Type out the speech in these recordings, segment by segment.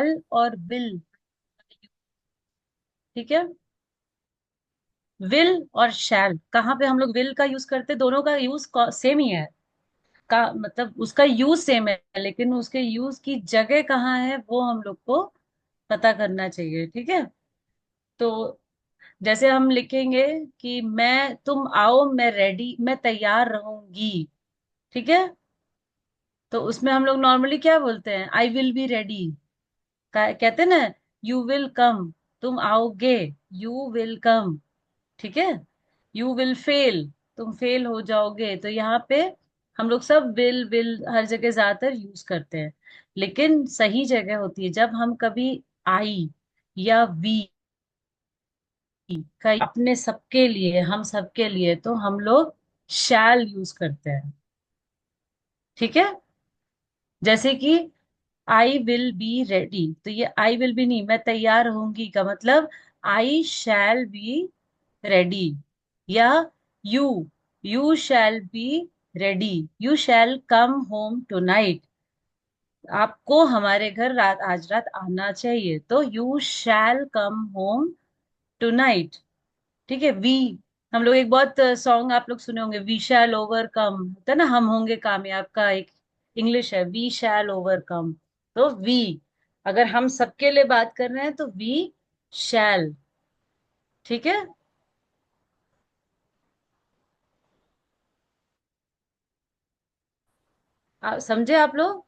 शैल और विल। ठीक है। विल और शैल कहाँ पे हम लोग विल का यूज करते हैं? दोनों का यूज सेम ही है। का मतलब उसका यूज सेम है, लेकिन उसके यूज की जगह कहाँ है वो हम लोग को पता करना चाहिए। ठीक है। तो जैसे हम लिखेंगे कि मैं, तुम आओ, मैं रेडी, मैं तैयार रहूंगी। ठीक है। तो उसमें हम लोग नॉर्मली क्या बोलते हैं? I will be ready. कहते हैं ना, यू विल कम, तुम आओगे, यू विल कम। ठीक है। यू विल फेल, तुम फेल हो जाओगे। तो यहाँ पे हम लोग सब विल हर जगह ज्यादातर यूज करते हैं। लेकिन सही जगह होती है जब हम कभी आई या वी का अपने सबके लिए, हम सबके लिए, तो हम लोग शैल यूज करते हैं। ठीक है। जैसे कि आई विल बी रेडी, तो ये आई विल बी नहीं, मैं तैयार होंगी का मतलब आई शैल बी रेडी। या you you shall be ready, you shall come home tonight, आपको हमारे घर रात, आज रात आना चाहिए। तो you shall come home tonight. ठीक है। वी, हम लोग एक बहुत सॉन्ग आप लोग सुने होंगे, वी शैल ओवरकम, होता है ना, हम होंगे कामयाब का एक इंग्लिश है, वी शैल ओवरकम। तो वी, अगर हम सबके लिए बात कर रहे हैं तो वी शैल। ठीक है। समझे आप लोग?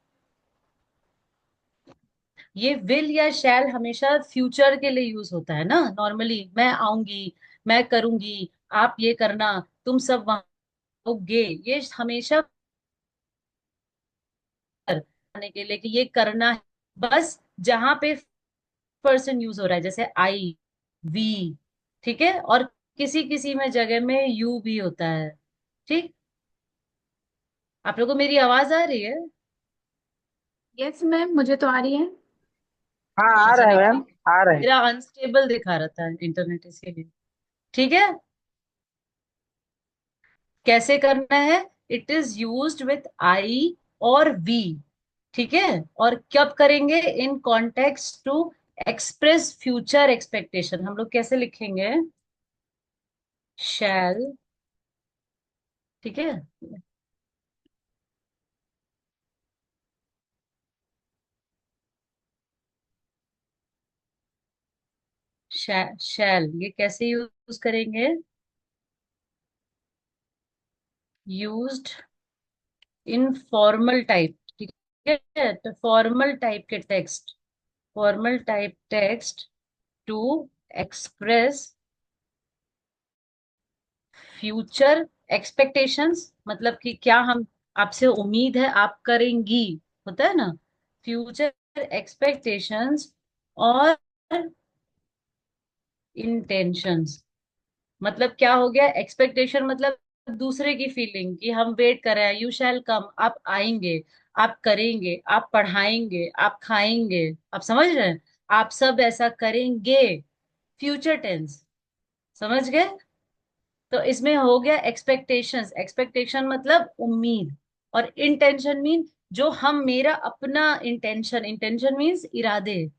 ये विल या शैल हमेशा फ्यूचर के लिए यूज होता है ना। नॉर्मली मैं आऊंगी, मैं करूंगी, आप ये करना, तुम सब वहां आओगे, ये हमेशा करने के लिए कि ये करना है। बस जहां पे पर्सन यूज हो रहा है, जैसे आई, वी। ठीक है। और किसी किसी में जगह में यू भी होता है। ठीक। आप लोगों को मेरी आवाज आ रही है? यस मैम, मुझे तो आ रही है। हाँ आ अच्छा रहे हैं देखिए, मैम, आ रहे हैं। मेरा अनस्टेबल दिखा रहा था इंटरनेट, इसके लिए। ठीक है। कैसे करना है? It is used with I और वी। ठीक है। और कब करेंगे? In context to express future expectation. हम लोग कैसे लिखेंगे? शैल। ठीक है। शैल ये कैसे यूज करेंगे? Used in formal type. ठीक है। तो फॉर्मल टाइप के text, formal type text to express future expectations, मतलब कि क्या हम, आपसे उम्मीद है आप करेंगी, होता है ना, फ्यूचर एक्सपेक्टेशंस और इंटेंशंस। मतलब क्या हो गया? एक्सपेक्टेशन मतलब दूसरे की फीलिंग कि हम वेट कर रहे हैं, यू शैल कम, आप आएंगे, आप करेंगे, आप पढ़ाएंगे, आप खाएंगे। आप समझ रहे हैं? आप सब ऐसा करेंगे, फ्यूचर टेंस। समझ गए? तो इसमें हो गया एक्सपेक्टेशंस, एक्सपेक्टेशन मतलब उम्मीद। और इंटेंशन मीन जो हम, मेरा अपना इंटेंशन, इंटेंशन मीन्स इरादे।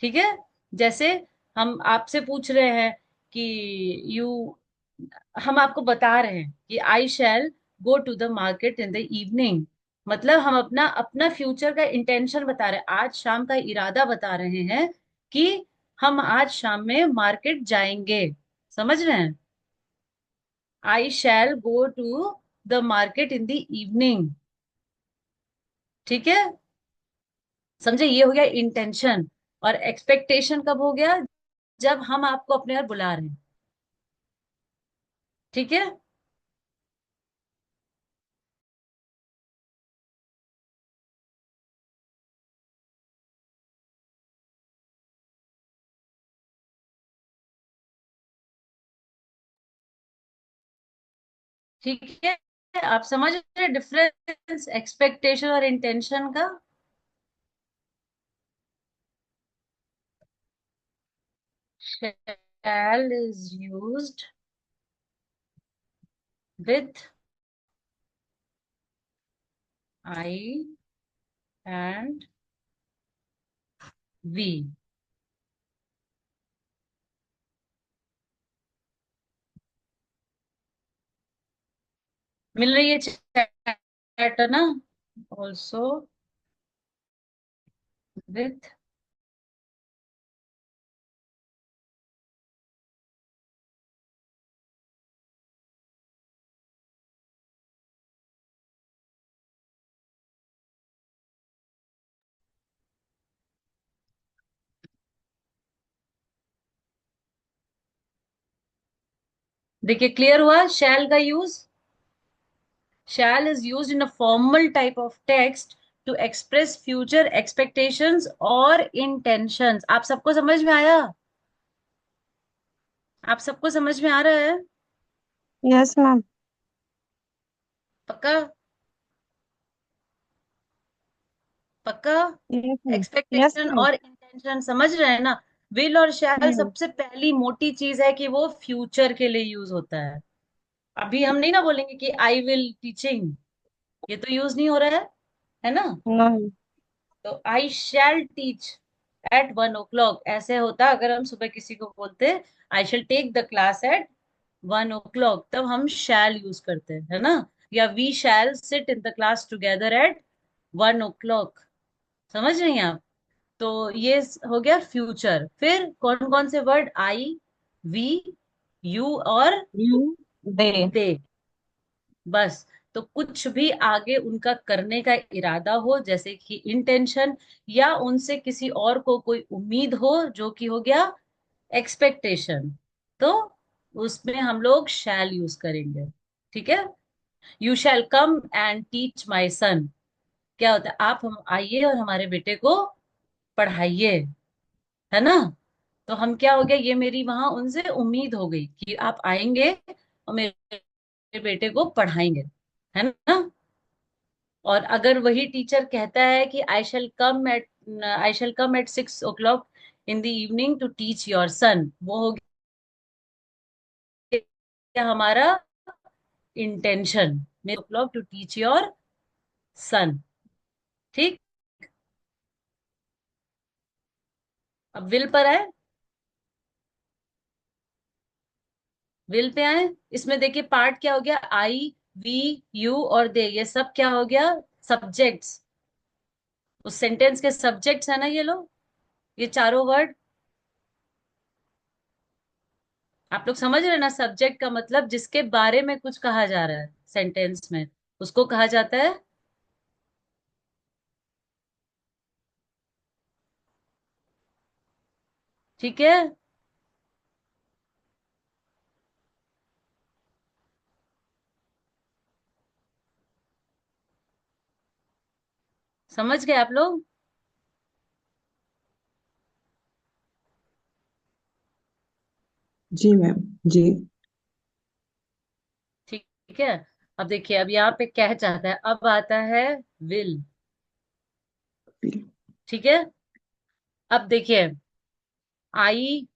ठीक है। जैसे हम आपसे पूछ रहे हैं कि यू, हम आपको बता रहे हैं कि I shall go to the market in the evening, मतलब हम अपना अपना फ्यूचर का इंटेंशन बता रहे हैं, आज शाम का इरादा बता रहे हैं कि हम आज शाम में मार्केट जाएंगे। समझ रहे हैं? I shall go to the market in the evening. ठीक है। समझे? ये हो गया इंटेंशन। और एक्सपेक्टेशन कब हो गया? जब हम आपको अपने घर बुला रहे हैं। ठीक है। ठीक है। आप समझ रहे डिफरेंस एक्सपेक्टेशन और इंटेंशन का? shall is used with I and we. मिल रही है चैट ना? Also with. देखिए क्लियर हुआ शैल का use. Shall is used in a formal type of text to express future expectations or intentions। आप सबको समझ में आया? आप सबको समझ में आ रहा है? Yes ma'am. पक्का? पक्का? Yes ma'am. Yes expectation ma'am. और इंटेंशन समझ रहे हैं ना? विल और शैल हम्म। सबसे पहली मोटी चीज है कि वो फ्यूचर के लिए यूज होता है। अभी हम नहीं ना बोलेंगे कि आई विल टीचिंग, ये तो यूज नहीं हो रहा है ना? नहीं। तो आई शैल टीच एट 1 o'clock ऐसे होता अगर हम सुबह किसी को बोलते I shall take the class at 1 o'clock, तब हम शैल यूज करते हैं, है ना? या we shall sit in the class together at 1 o'clock। समझ रही हैं आप? तो ये हो गया फ्यूचर। फिर कौन कौन से वर्ड? आई, वी, यू और यू। दे। दे। बस। तो कुछ भी आगे उनका करने का इरादा हो, जैसे कि इंटेंशन, या उनसे किसी और को कोई उम्मीद हो, जो कि हो गया एक्सपेक्टेशन, तो उसमें हम लोग शैल यूज करेंगे। ठीक है? You shall come and teach my son. क्या होता है? आप हम आइए और हमारे बेटे को पढ़ाइए, है ना? तो हम क्या हो गया, ये मेरी वहां उनसे उम्मीद हो गई कि आप आएंगे और मेरे बेटे को पढ़ाएंगे, है ना? और अगर वही टीचर कहता है कि I shall come at 6 o'clock in the evening to teach your son, वो हो गया हमारा इंटेंशन, मेरे o'clock टू टीच योर सन। ठीक। अब विल पर आए। विल पे आए। इसमें देखिए पार्ट क्या हो गया, आई, वी, यू और दे, ये सब क्या हो गया? सब्जेक्ट्स। उस सेंटेंस के सब्जेक्ट्स है ना ये लोग, ये चारों वर्ड। आप लोग समझ रहे हैं ना? सब्जेक्ट का मतलब जिसके बारे में कुछ कहा जा रहा है सेंटेंस में, उसको कहा जाता है। ठीक है? समझ गए आप लोग? जी मैम। जी। ठीक। ठीक है। अब देखिए, अब यहाँ पे क्या चाहता है, अब आता है विल। ठीक है? अब देखिए, आई,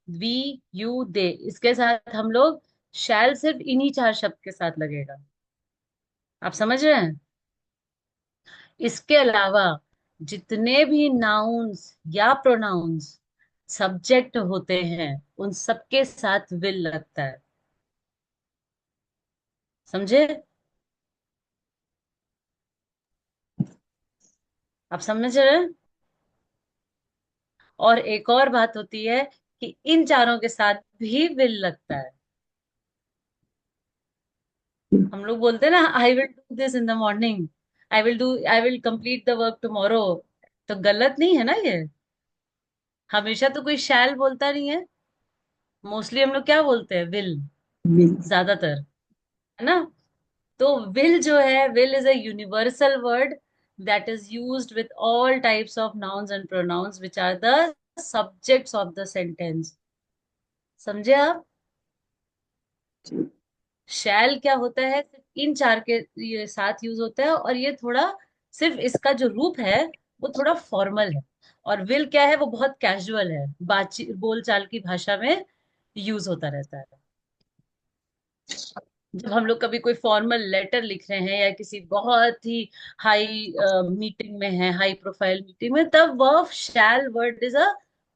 वी, यू, दे, इसके साथ हम लोग शैल सिर्फ इन्हीं चार शब्द के साथ लगेगा। आप समझ रहे हैं? इसके अलावा जितने भी नाउन्स या प्रोनाउंस सब्जेक्ट होते हैं, उन सबके साथ विल लगता है। समझे? आप समझ रहे हैं? और एक और बात होती है कि इन चारों के साथ भी विल लगता है। हम लोग बोलते हैं ना, I will do this in the morning, I will complete the work tomorrow. तो गलत नहीं है ना ये? हमेशा तो कोई शैल बोलता नहीं है। मोस्टली हम लोग क्या बोलते हैं? विल। विल। ज्यादातर, है ना? तो विल जो है, will is a universal word that is used with all types of nouns and pronouns which are the subjects of the sentence. समझे आप? शैल क्या होता है, सिर्फ इन चार के ये साथ यूज होता है, और ये थोड़ा, सिर्फ इसका जो रूप है वो थोड़ा फॉर्मल है। और विल क्या है, वो बहुत कैजुअल है, बातचीत बोलचाल की भाषा में यूज होता रहता है। जब हम लोग कभी कोई फॉर्मल लेटर लिख रहे हैं या किसी बहुत ही हाई मीटिंग में है, हाई प्रोफाइल मीटिंग में, तब वह shall word is a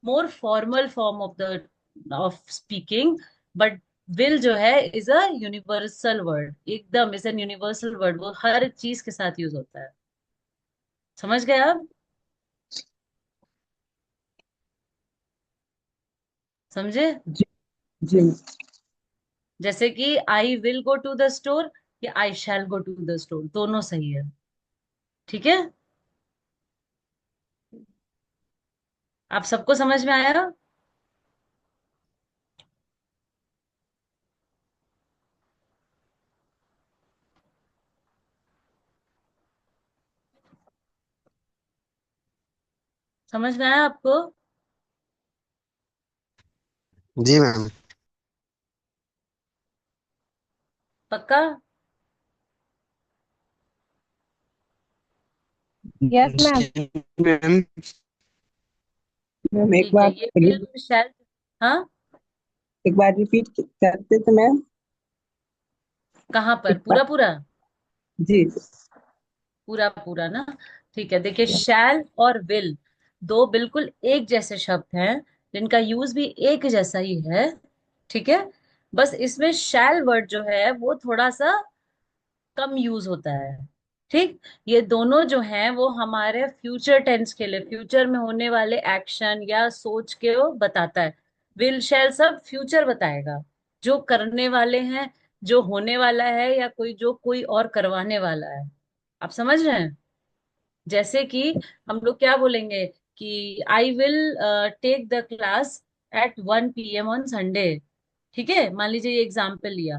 more formal form of the of speaking. But will जो है इज अ यूनिवर्सल वर्ड, एकदम इज एन यूनिवर्सल वर्ड, वो हर चीज के साथ यूज होता है। समझ गए आप? समझे? जी। जी। जैसे कि I will go to the store या I shall go to the store, दोनों सही है। ठीक है, आप सबको समझ में आया? समझ में आया आपको? जी मैम। पक्का? Yes ma'am. जी मैम। मैम एक ठीक है, बार ये बोलिए। Will shall. हाँ, एक बार रिपीट करते थे मैम। कहाँ पर? एक बार। पूरा पूरा? जी। पूरा पूरा ना? ठीक है, देखिए, शैल और विल दो बिल्कुल एक जैसे शब्द हैं, जिनका यूज भी एक जैसा ही है। ठीक है, बस इसमें शैल वर्ड जो है वो थोड़ा सा कम यूज होता है। ठीक, ये दोनों जो हैं वो हमारे फ्यूचर टेंस के लिए, फ्यूचर में होने वाले एक्शन या सोच के वो बताता है। विल शैल सब फ्यूचर बताएगा, जो करने वाले हैं, जो होने वाला है, या कोई जो कोई और करवाने वाला है। आप समझ रहे हैं? जैसे कि हम लोग क्या बोलेंगे कि I will take the class at 1 PM on Sunday. ठीक है, मान लीजिए ये एग्जाम्पल लिया,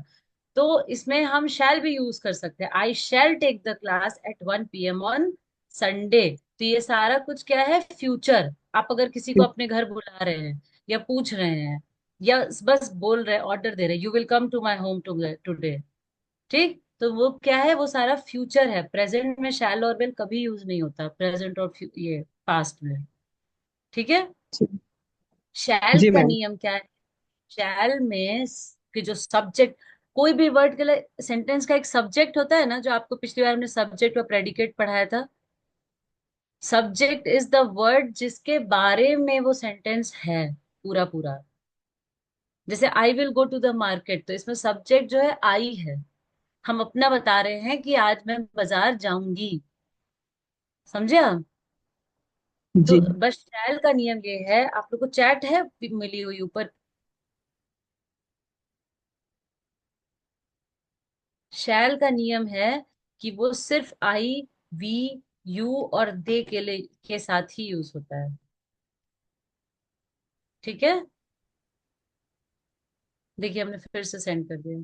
तो इसमें हम शैल भी यूज कर सकते हैं, I shall take the class at 1 PM on Sunday. तो ये सारा कुछ क्या है? फ्यूचर। आप अगर किसी को अपने घर बुला रहे हैं या पूछ रहे हैं या बस बोल रहे, ऑर्डर दे रहे, you will come to my home today. ठीक, तो वो क्या है? वो सारा फ्यूचर है। प्रेजेंट में शैल और विल कभी यूज नहीं होता, प्रेजेंट और ये पास्ट में। ठीक है, शैल जी का मैम। नियम क्या है? शैल में कि जो सब्जेक्ट, कोई भी वर्ड के लिए सेंटेंस का एक सब्जेक्ट होता है ना, जो आपको पिछली बार हमने सब्जेक्ट और प्रेडिकेट पढ़ाया था। सब्जेक्ट इज द वर्ड जिसके बारे में वो सेंटेंस है, पूरा पूरा। जैसे I will go to the market, तो इसमें सब्जेक्ट जो है आई है, हम अपना बता रहे हैं कि आज मैं बाजार जाऊंगी। समझे आप? तो जी। बस शैल का नियम ये है, आप लोग को चैट है मिली हुई ऊपर। शैल का नियम है कि वो सिर्फ आई, वी, यू और दे के लिए के साथ ही यूज होता है। ठीक है, देखिए हमने फिर से सेंड कर दिया।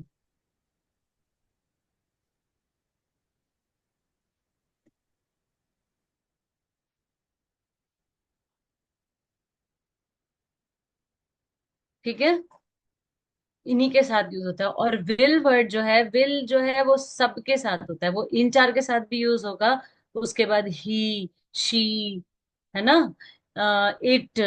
ठीक है, इन्हीं के साथ यूज होता है। और विल वर्ड जो है, विल जो है वो सबके साथ होता है, वो इन चार के साथ भी यूज होगा। उसके बाद ही, शी, है ना, इट,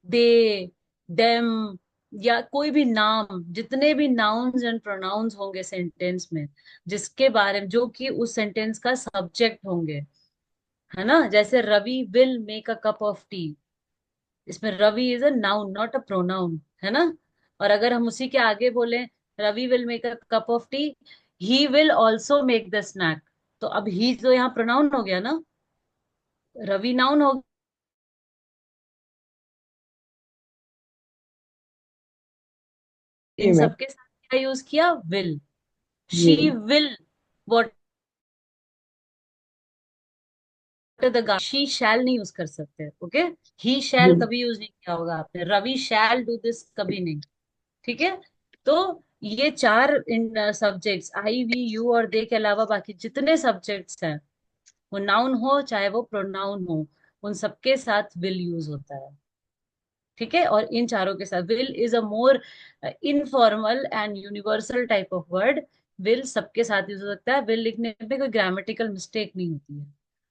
दे, देम, या कोई भी नाम, जितने भी नाउन्स एंड प्रोनाउंस होंगे सेंटेंस में, जिसके बारे में, जो कि उस सेंटेंस का सब्जेक्ट होंगे, है ना। जैसे Ravi will make a cup of tea, इसमें Ravi is a noun not a pronoun, है ना। और अगर हम उसी के आगे बोलें Ravi will make a cup of tea, he will also make the snack, तो अब ही तो यहाँ प्रोनाउन हो गया ना, रवि नाउन हो, जी इन मैम। सब के साथ क्या यूज किया? विल। जी। She will water the, she shall नहीं यूज कर सकते, ओके। ही जी। शैल कभी यूज नहीं किया होगा आपने, रवि शैल डू दिस कभी नहीं। ठीक है, तो ये चार इन सब्जेक्ट्स आई, वी, यू और दे के अलावा बाकी जितने सब्जेक्ट्स हैं, वो नाउन हो चाहे वो प्रोनाउन हो, उन सबके साथ विल यूज होता है। ठीक है, और इन चारों के साथ will is a more informal and universal type of word. Will सबके साथ यूज हो सकता है, विल लिखने में कोई ग्रामेटिकल मिस्टेक नहीं होती है,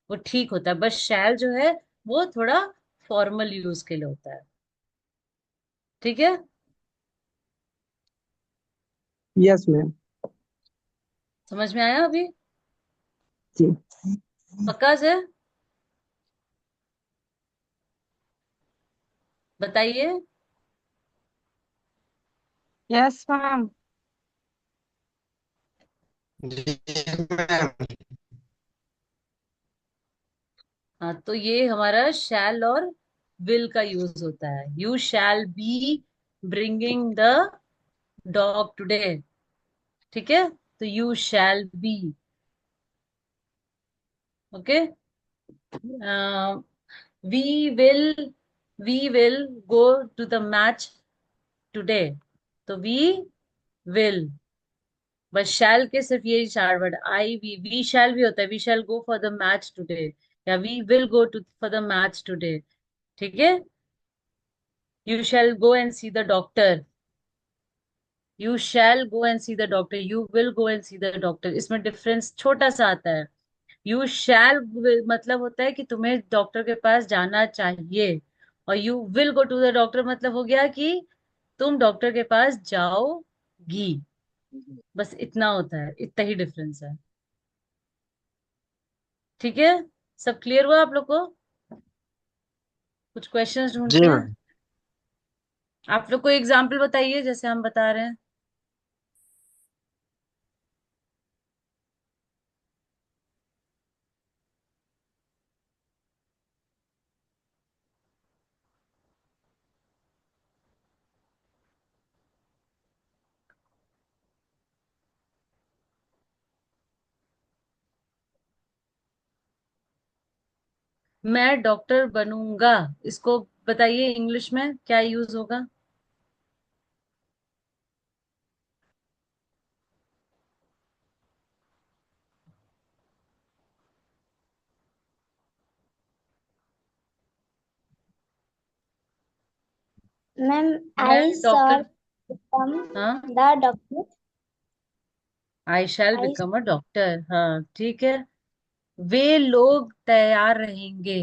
वो ठीक होता है। बस शैल जो है वो थोड़ा फॉर्मल यूज के लिए होता है। ठीक है, यस मैम। समझ में आया अभी? जी पक्का से बताइए। Yes ma'am. जी मैम। हाँ, तो ये हमारा शैल और विल का यूज होता है। You shall be bringing the dog today. ठीक है, तो you shall be. Okay. We will we will go to the match today. तो विल बस शैल के सिर्फ यही चार वर्ड, आई वी शैल भी होता है, we shall go for the match today, या we will go to for the match today. ठीक है। You shall go and see the doctor. You shall go and see the doctor, you will go and see the doctor, इसमें difference छोटा सा आता है। You शैल मतलब होता है कि तुम्हें डॉक्टर के पास जाना चाहिए, और you will go to the doctor मतलब हो गया कि तुम डॉक्टर के पास जाओगी। बस इतना होता है, इतना ही डिफरेंस है। ठीक है, सब क्लियर हुआ आप लोग को? कुछ क्वेश्चंस ढूंढते जी हैं। मैम। आप लोग को एग्जाम्पल बताइए जैसे हम बता रहे हैं। मैं डॉक्टर बनूंगा, इसको बताइए इंग्लिश में क्या यूज होगा। Ma'am, I मैं shall डॉक्टर, become हाँ, the doctor. I shall I become a doctor, हाँ ठीक है। वे लोग तैयार रहेंगे,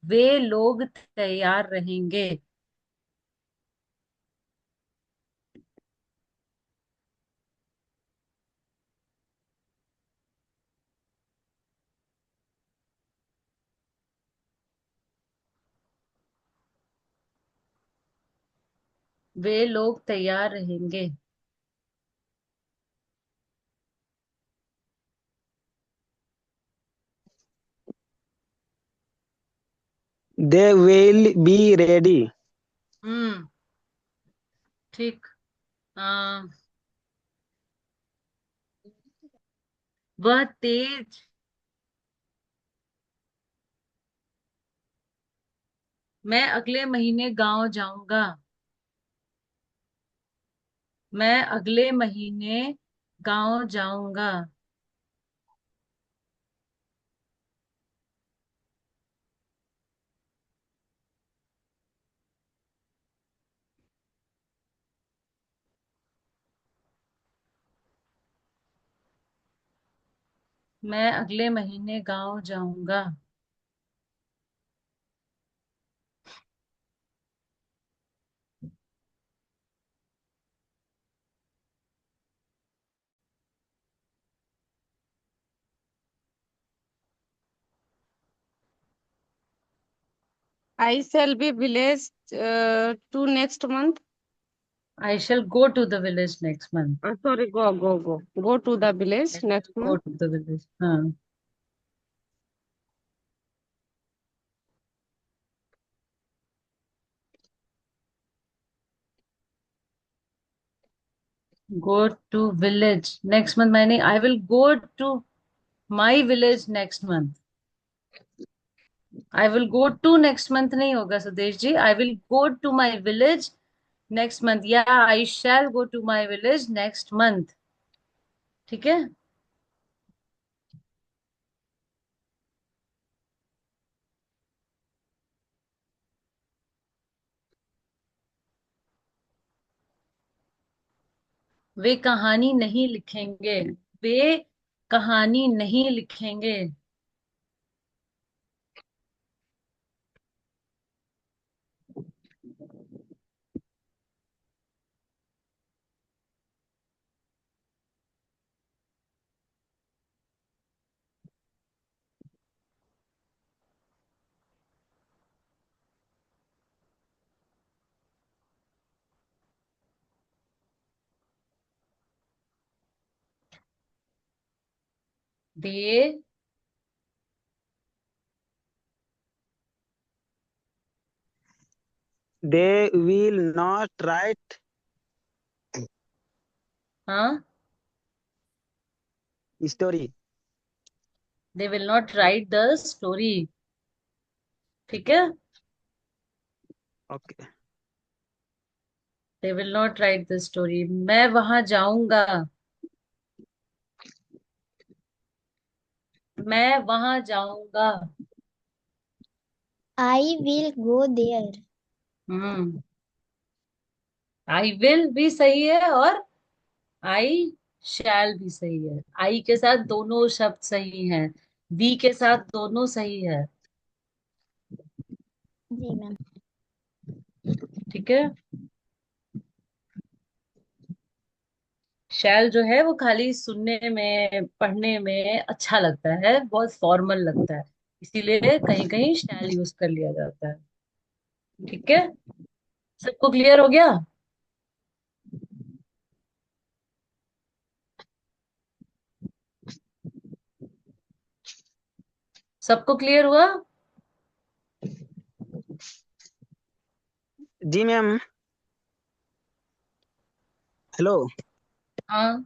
वे लोग तैयार रहेंगे। वे लोग तैयार रहेंगे। They will be ready. हम्म, ठीक। आ, वह तेज, मैं अगले महीने गांव जाऊंगा, मैं अगले महीने गांव जाऊंगा। मैं अगले महीने गांव जाऊंगा। I shall be village to next month. I shall go to the village next month. Sorry, go to the village next go month. To the village, हाँ। Go to village next month, मैंने I will go to my village next month. I will go to next month नहीं होगा Sudesh ji, I will go to my village next month, या I shall go to my village next month. ठीक है। वे कहानी नहीं लिखेंगे, वे कहानी नहीं लिखेंगे। दे They will not write हाँ, story. They will not right the story. ठीक है, Okay. They will not right the story. मैं वहां जाऊंगा, मैं वहां जाऊंगा। I will go there. Hmm, I will भी सही है और आई शैल भी सही है। आई के साथ दोनों शब्द सही हैं, वी के साथ दोनों सही है। जी मैम। ठीक है, शैल जो है वो खाली सुनने में पढ़ने में अच्छा लगता है, बहुत फॉर्मल लगता है, इसीलिए कहीं कहीं शैल यूज कर लिया जाता है। ठीक है, सबको क्लियर हो गया? सबको क्लियर हुआ? जी मैम। हेलो। हाँ,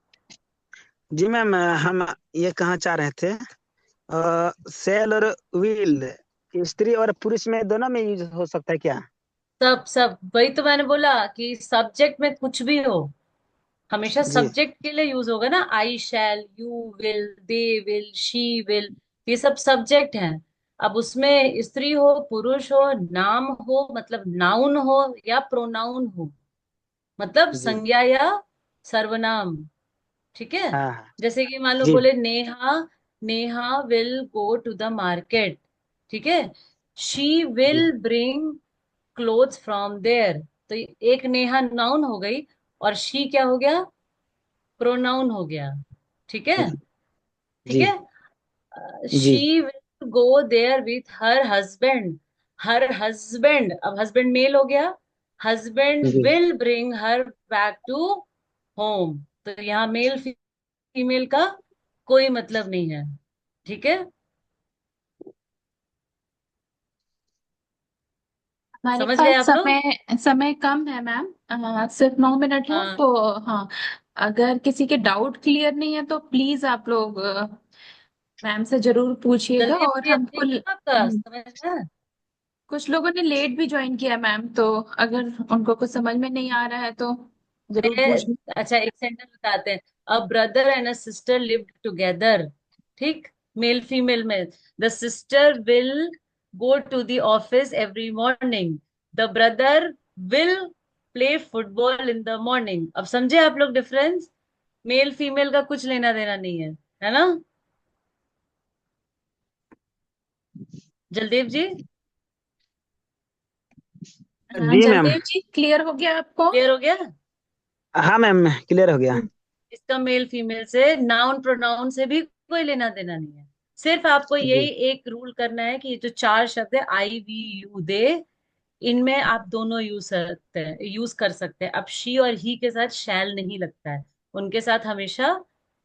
जी मैम, हम ये कहना चाह रहे थे, सेल और व्हील स्त्री और पुरुष में दोनों में यूज हो सकता है क्या? सब सब वही तो मैंने बोला कि सब्जेक्ट में कुछ भी हो, हमेशा जी। सब्जेक्ट के लिए यूज होगा ना। I shall, you will, they will, she will, ये सब सब्जेक्ट हैं। अब उसमें स्त्री हो पुरुष हो नाम हो मतलब नाउन हो या प्रोनाउन हो, मतलब जी। संज्ञा या सर्वनाम। ठीक है, हाँ हाँ। जैसे कि मान लो जी। बोले Neha, Neha will go to the market. ठीक है, शी जी। Will bring clothes from there. तो एक नेहा नाउन हो गई और शी क्या हो गया, प्रोनाउन हो गया। ठीक है, ठीक जी। है। जी। She will go there with her husband, her husband, अब हस्बैंड मेल हो गया, हस्बैंड जी। Will bring her back to home. तो यहाँ मेल फीमेल का कोई मतलब नहीं है। ठीक है, हमारे समझ गए पास आप लोग? समय समय कम है मैम, सिर्फ 9 मिनट है हाँ, तो। हाँ, अगर किसी के डाउट क्लियर नहीं है तो प्लीज आप लोग मैम से जरूर पूछिएगा। जल्दी और जल्दी हमको ठीक है आपका समझ में? कुछ लोगों ने लेट भी ज्वाइन किया मैम, तो अगर उनको कुछ समझ में नहीं आ रहा है तो जरूर मैं पूछ। अच्छा एक सेंटेंस बताते हैं। A brother and a sister lived together. ठीक, मेल फीमेल में, the sister will go to the office every morning, the brother will play football in the morning. अब समझे आप लोग डिफरेंस? मेल फीमेल का कुछ लेना देना नहीं है ना? जलदेव जी, हाँ जी मैम। जलदेव जी, क्लियर हो गया आपको? क्लियर हो गया? हाँ मैम, क्लियर हो गया। इसका मेल फीमेल से नाउन प्रोनाउन से भी कोई लेना देना नहीं है। सिर्फ आपको जी। यही एक रूल करना है कि ये जो चार शब्द है आई वी यू दे, इनमें आप दोनों यूज कर सकते हैं। अब शी और ही के साथ शैल नहीं लगता है, उनके साथ हमेशा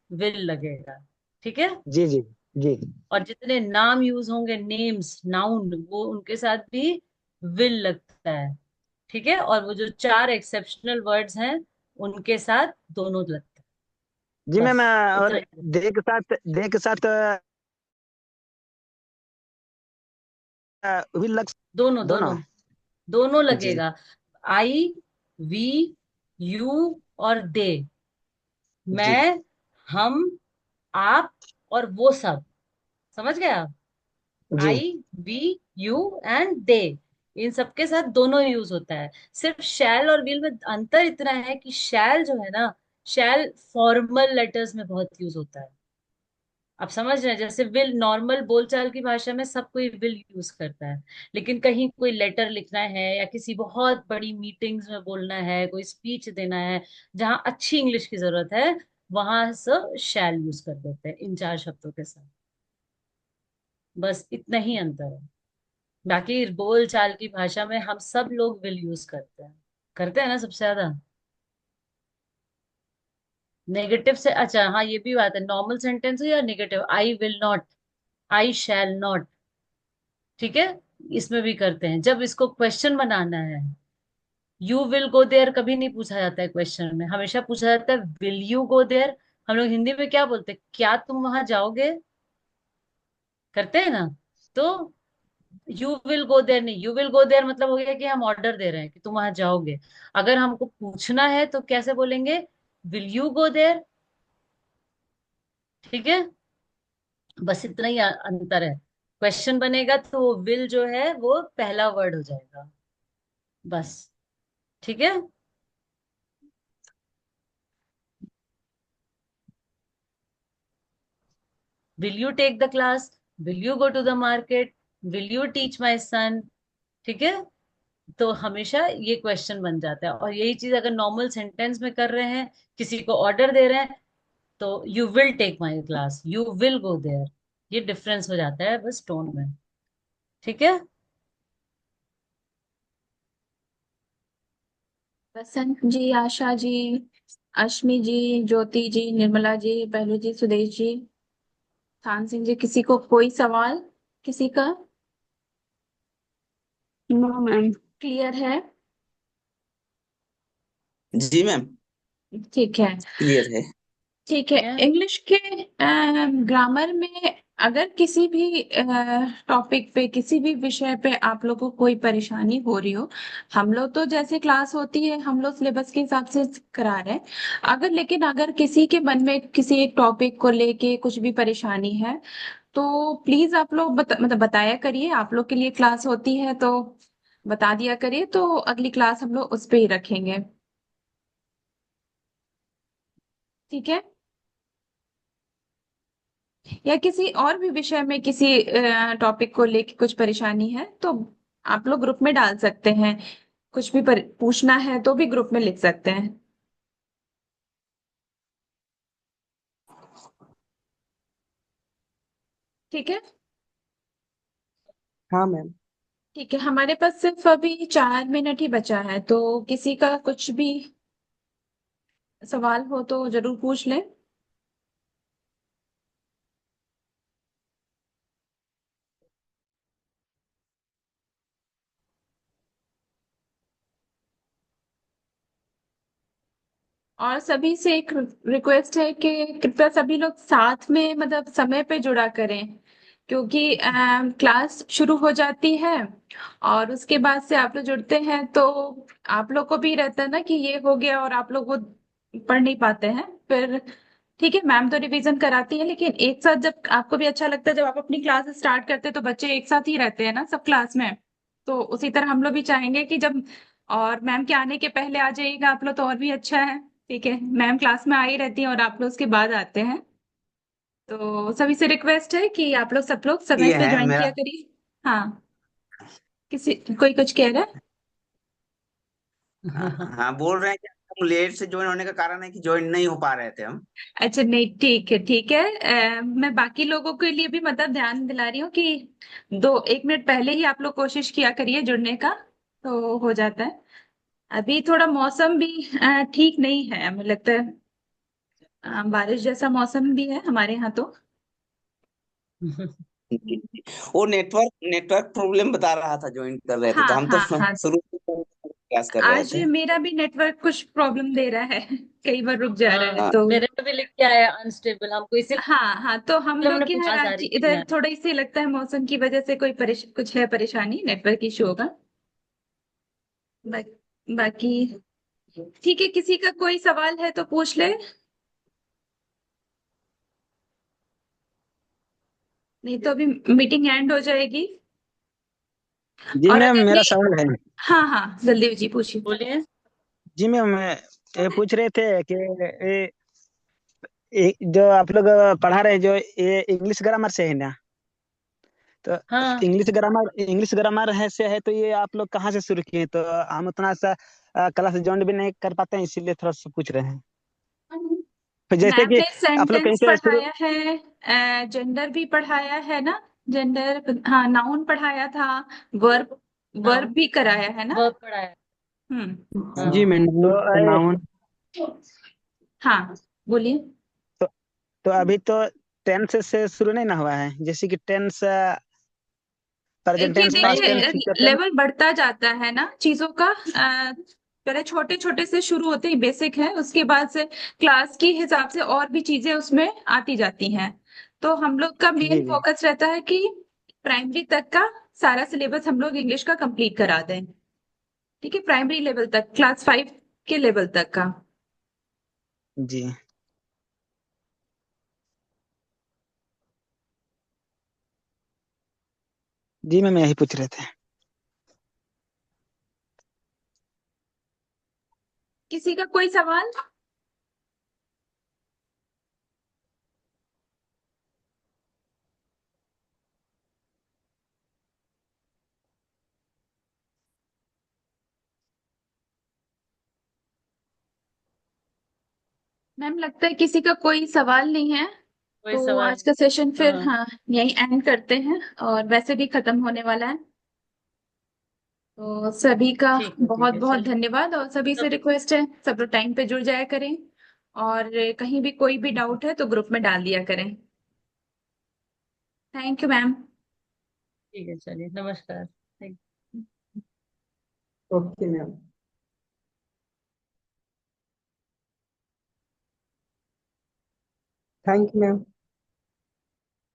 विल लगेगा। ठीक है, जी। जी। जी। और जितने नाम यूज होंगे नेम्स नाउन, वो उनके साथ भी विल लगता है। ठीक है, और वो जो चार एक्सेप्शनल वर्ड्स हैं उनके साथ दोनों लगता है। जी मैम, बस इतना और ही। दे के साथ भी लग। दोनों दोनों। दोनों दोनों जी। लगेगा। आई, वी, यू और दे, जी। मैं, हम, आप और वो सब। समझ गए आप? जी। आई, वी, यू एंड दे, इन सबके साथ दोनों यूज होता है। सिर्फ शैल और विल में अंतर इतना है कि शैल जो है ना, शैल फॉर्मल लेटर्स में बहुत यूज होता है। आप समझ रहे हैं? जैसे विल नॉर्मल बोलचाल की भाषा में सब कोई विल यूज करता है, लेकिन कहीं कोई लेटर लिखना है या किसी बहुत बड़ी मीटिंग्स में बोलना है, कोई स्पीच देना है जहां अच्छी इंग्लिश की जरूरत है, वहां सब शैल यूज कर देते हैं इन चार शब्दों के साथ। बस इतना ही अंतर है। बाकी बोल चाल की भाषा में हम सब लोग विल यूज करते हैं ना सबसे ज्यादा। नेगेटिव से, अच्छा हाँ ये भी बात है, नॉर्मल सेंटेंस या negative, I will not, I shall not, ठीक है। इसमें भी करते हैं जब इसको क्वेश्चन बनाना है। यू विल गो देयर कभी नहीं पूछा जाता है क्वेश्चन में, हमेशा पूछा जाता है विल यू गो देयर। हम लोग हिंदी में क्या बोलते हैं, क्या तुम वहां जाओगे, करते हैं ना। तो यू विल गो देयर नहीं, यू विल गो देयर मतलब हो गया कि हम ऑर्डर दे रहे हैं कि तुम वहां जाओगे। अगर हमको पूछना है तो कैसे बोलेंगे, विल यू गो देयर, ठीक है। बस इतना ही अंतर है। क्वेश्चन बनेगा तो वो विल जो है वो पहला वर्ड हो जाएगा, बस, ठीक है। Will you take the class, will you go to the market, will you teach my son, ठीक है। तो हमेशा ये क्वेश्चन बन जाता है, और यही चीज अगर नॉर्मल सेंटेंस में कर रहे हैं, किसी को ऑर्डर दे रहे हैं, तो you will take my class, you will go there, ये डिफरेंस हो जाता है बस टोन में, ठीक है। बसंत जी, आशा जी, अश्मी जी, ज्योति जी, निर्मला जी, पहलू जी, सुदेश जी, थान सिंह जी, किसी को कोई सवाल, किसी का नो मैम। क्लियर है? जी मैम, ठीक है। क्लियर है। ठीक है, Yeah. इंग्लिश के ग्रामर में अगर किसी भी टॉपिक पे, किसी भी विषय पे आप लोगों को कोई परेशानी हो रही हो, हम लोग तो जैसे क्लास होती है हम लोग सिलेबस के हिसाब से करा रहे हैं। लेकिन अगर किसी के मन में किसी एक टॉपिक को लेके कुछ भी परेशानी है, तो प्लीज आप लोग मतलब बताया करिए। आप लोग के लिए क्लास होती है तो बता दिया करिए, तो अगली क्लास हम लोग उस पे ही रखेंगे, ठीक है। या किसी और भी विषय में किसी टॉपिक को लेके कुछ परेशानी है तो आप लोग ग्रुप में डाल सकते हैं। कुछ भी पूछना है तो भी ग्रुप में लिख सकते हैं, ठीक है। हाँ मैम। ठीक है, हमारे पास सिर्फ अभी 4 मिनट ही बचा है, तो किसी का कुछ भी सवाल हो तो जरूर पूछ लें। और सभी से एक रिक्वेस्ट है कि कृपया सभी लोग साथ में मतलब समय पे जुड़ा करें, क्योंकि क्लास शुरू हो जाती है और उसके बाद से आप लोग जुड़ते हैं तो आप लोग को भी रहता है ना कि ये हो गया, और आप लोग वो पढ़ नहीं पाते हैं फिर। ठीक है, मैम तो रिवीजन कराती है, लेकिन एक साथ जब आपको भी अच्छा लगता है, जब आप अपनी क्लास स्टार्ट करते हैं तो बच्चे एक साथ ही रहते हैं ना सब क्लास में। तो उसी तरह हम लोग भी चाहेंगे कि जब और मैम के आने के पहले आ जाइएगा आप लोग तो और भी अच्छा है। ठीक है, मैम क्लास में आ ही रहती हैं और आप लोग उसके बाद आते हैं, तो सभी से रिक्वेस्ट है कि आप लोग सब लोग समय ये पे है ज्वाइन मेरा। किया करिए। हाँ, किसी कोई कुछ कह रहा है? हाँ, बोल रहे हैं कि हम लेट से ज्वाइन होने का कारण है कि ज्वाइन नहीं हो पा रहे थे हम। अच्छा, नहीं ठीक है, ठीक है। मैं बाकी लोगों के लिए भी मतलब ध्यान दिला रही हूँ कि 1 मिनट पहले ही आप लोग कोशिश किया करिए जुड़ने का, तो हो जाता है। अभी थोड़ा मौसम भी ठीक नहीं है, मुझे लगता है बारिश जैसा मौसम भी है हमारे यहाँ तो। जी, जी। वो नेटवर्क नेटवर्क प्रॉब्लम बता रहा था, ज्वाइन कर रहे थे हाँ तो हम तो हाँ हाँ, शुरू से प्रयास कर रहे आज थे। मेरा भी नेटवर्क कुछ प्रॉब्लम दे रहा है कई बार रुक जा रहा है हाँ तो। मेरे में भी लिख के आया अनस्टेबल, हमको इसीलिए हाँ हाँ, तो हम लोग हमने के पूछा, यहाँ आवाज आ आज रही कि नहीं आ इधर थोड़ा इससे लगता है मौसम की वजह से कोई कुछ है परेशानी, नेटवर्क इशू होगा। बा, बाकी ठीक है, किसी का कोई सवाल है तो पूछ ले, नहीं तो अभी मीटिंग एंड हो जाएगी। जी और मैम, अगर मेरा नहीं, सवाल है। हाँ हाँ जल्दी जी पूछिए। बोलिए। जी मैम, ये पूछ रहे थे कि जो आप लोग पढ़ा रहे हैं, जो ये इंग्लिश ग्रामर से है ना, तो हाँ इंग्लिश ग्रामर है से है, तो ये आप लोग कहाँ से शुरू किए? तो हम उतना सा क्लास ज्वाइन भी नहीं कर पाते हैं, इसीलिए थोड़ा सा पूछ रहे हैं। फिर जैसे मैम कि ने आप लोग कहीं सेंटेंस से शुरू। पढ़ाया है, जेंडर भी पढ़ाया है ना, जेंडर, हाँ नाउन पढ़ाया था, वर्ब वर्ब नाउन भी कराया है ना। वर्ब पढ़ा है। हम्म। जी हाँ मैम, तो नाउन। हाँ बोलिए। तो तो अभी तो टेंस से शुरू नहीं ना हुआ है, जैसे कि टेंस, प्रेजेंट देखिए टेंस, पास्ट टेंस, देखिए, फ्यूचर टेंस। लेवल बढ़ता जाता है ना चीजों का। पहले छोटे छोटे से शुरू होते ही बेसिक है, उसके बाद से क्लास के हिसाब से और भी चीजें उसमें आती जाती हैं। तो हम लोग का मेन जी जी। फोकस रहता है कि प्राइमरी तक का सारा सिलेबस हम लोग इंग्लिश का कंप्लीट करा दें। ठीक है, प्राइमरी लेवल तक, क्लास 5 के लेवल तक का। जी जी मैम, यही पूछ रहे थे। किसी का कोई सवाल? मैम लगता है किसी का कोई सवाल नहीं है। कोई तो सवाल आज का सेशन नहीं। फिर हाँ, हाँ यही एंड करते हैं, और वैसे भी खत्म होने वाला है। तो सभी का ठीक बहुत है, बहुत चलिए। धन्यवाद, और सभी से तो रिक्वेस्ट है सब लोग टाइम पे जुड़ जाया करें, और कहीं भी कोई भी डाउट है तो ग्रुप में डाल दिया करें। Thank you ma'am. ठीक है, चलिए, नमस्कार। Thank okay ma'am. Thank you ma'am.